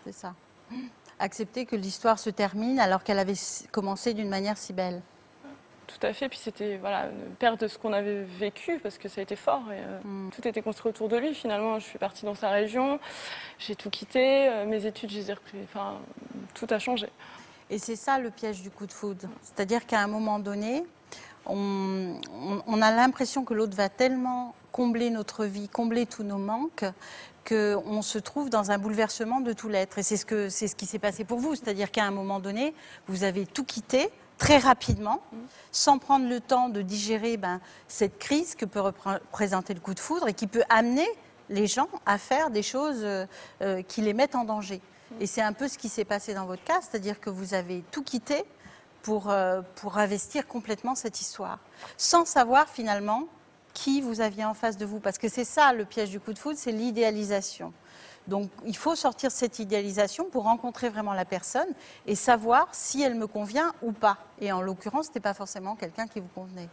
C'est ça. Accepter que l'histoire se termine alors qu'elle avait commencé d'une manière si belle. Tout à fait, puis c'était voilà, perdre ce qu'on avait vécu parce que ça a été fort et tout était construit autour de lui. Finalement, je suis partie dans sa région, j'ai tout quitté, mes études, je les ai repris, enfin, tout a changé. Et c'est ça le piège du coup de foudre. C'est-à-dire qu'à un moment donné, on a l'impression que l'autre va tellement combler notre vie, combler tous nos manques, qu'on se trouve dans un bouleversement de tout l'être. Et c'est ce qui s'est passé pour vous. C'est-à-dire qu'à un moment donné, vous avez tout quitté très rapidement, sans prendre le temps de digérer cette crise que peut représenter le coup de foudre et qui peut amener les gens à faire des choses qui les mettent en danger. Et c'est un peu ce qui s'est passé dans votre cas, c'est-à-dire que vous avez tout quitté pour investir complètement cette histoire, sans savoir finalement qui vous aviez en face de vous. Parce que c'est ça le piège du coup de foudre, c'est l'idéalisation. Donc il faut sortir de cette idéalisation pour rencontrer vraiment la personne et savoir si elle me convient ou pas. Et en l'occurrence, ce n'était pas forcément quelqu'un qui vous convenait.